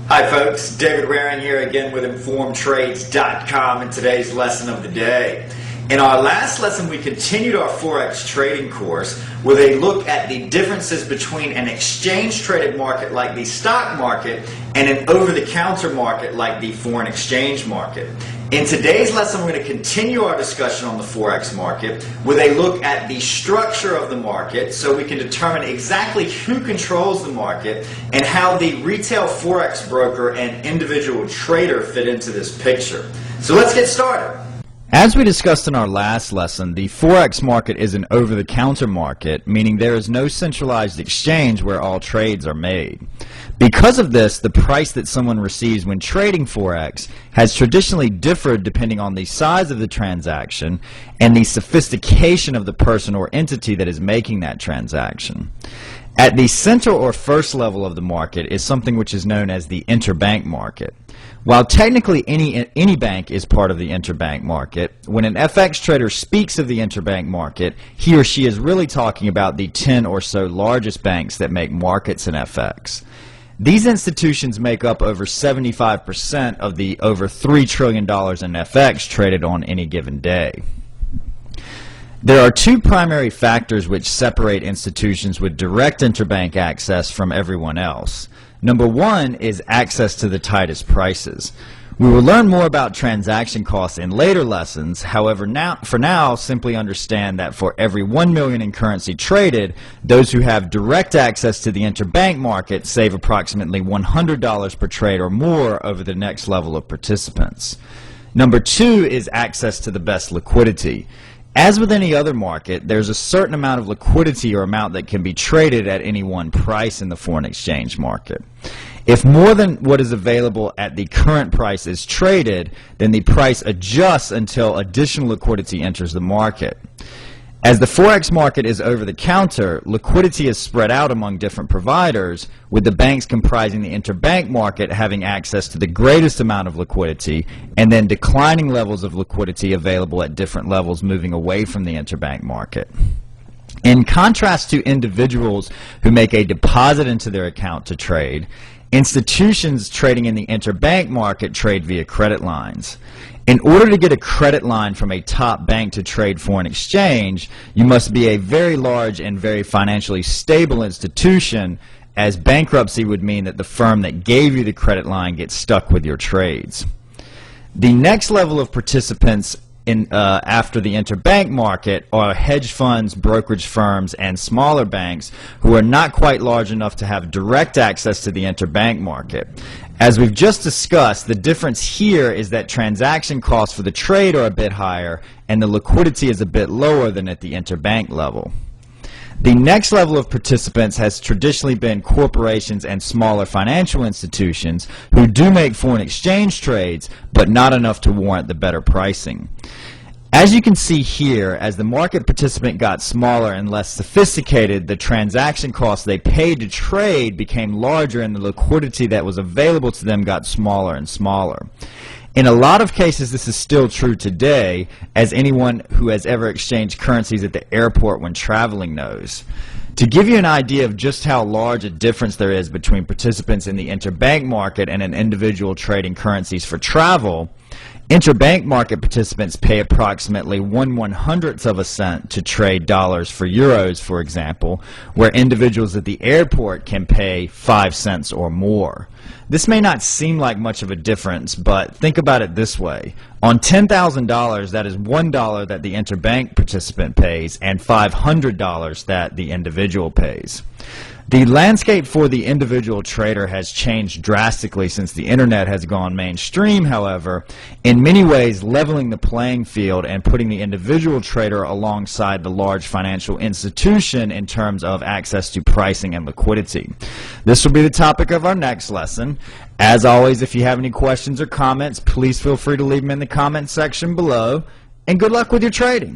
Hi folks, David Waring here again with InformedTrades.com and today's lesson of the day. In our last lesson we continued our Forex trading course with a look at the differences between an exchange-traded market like the stock market and an over-the-counter market like the foreign exchange market. In today's lesson we're going to continue our discussion on the Forex market with a look at the structure of the market so we can determine exactly who controls the market and how the retail Forex broker and individual trader fit into this picture. So let's get started. As we discussed in our last lesson, the Forex market is an over-the-counter market, meaning there is no centralized exchange where all trades are made. Because of this, the price that someone receives when trading Forex has traditionally differed depending on the size of the transaction and the sophistication of the person or entity that is making that transaction. At the center or first level of the market is something which is known as the interbank market. While technically any bank is part of the interbank market, when an FX trader speaks of the interbank market, he or she is really talking about the 10 or so largest banks that make markets in FX. These institutions make up over 75% of the over $3 trillion in FX traded on any given day. There are two primary factors which separate institutions with direct interbank access from everyone else. Number one is access to the tightest prices. We will learn more about transaction costs in later lessons. However, for now, simply understand that for every 1 million in currency traded, those who have direct access to the interbank market save approximately $100 per trade or more over the next level of participants. Number two is access to the best liquidity. As with any other market, there's a certain amount of liquidity or amount that can be traded at any one price in the foreign exchange market. If more than what is available at the current price is traded, then the price adjusts until additional liquidity enters the market. As the Forex market is over the counter, liquidity is spread out among different providers, with the banks comprising the interbank market having access to the greatest amount of liquidity, and then declining levels of liquidity available at different levels moving away from the interbank market. In contrast to individuals who make a deposit into their account to trade, institutions trading in the interbank market trade via credit lines. In order to get a credit line from a top bank to trade foreign exchange, you must be a very large and very financially stable institution, as bankruptcy would mean that the firm that gave you the credit line gets stuck with your trades. The next level of participants after the interbank market are hedge funds, brokerage firms, and smaller banks who are not quite large enough to have direct access to the interbank market. As we've just discussed, the difference here is that transaction costs for the trade are a bit higher and the liquidity is a bit lower than at the interbank level. The next level of participants has traditionally been corporations and smaller financial institutions who do make foreign exchange trades, but not enough to warrant the better pricing. As you can see here, as the market participant got smaller and less sophisticated, the transaction costs they paid to trade became larger and the liquidity that was available to them got smaller and smaller. In a lot of cases, this is still true today, as anyone who has ever exchanged currencies at the airport when traveling knows. To give you an idea of just how large a difference there is between participants in the interbank market and an individual trading currencies for travel, interbank market participants pay approximately 1/100th of a cent to trade dollars for euros, for example, where individuals at the airport can pay 5 cents or more. This may not seem like much of a difference, but think about it this way. On $10,000, that is $1 that the interbank participant pays and $500 that the individual pays. The landscape for the individual trader has changed drastically since the internet has gone mainstream, however, in many ways leveling the playing field and putting the individual trader alongside the large financial institution in terms of access to pricing and liquidity. This will be the topic of our next lesson. As always, if you have any questions or comments, please feel free to leave them in the comment section below, and good luck with your trading.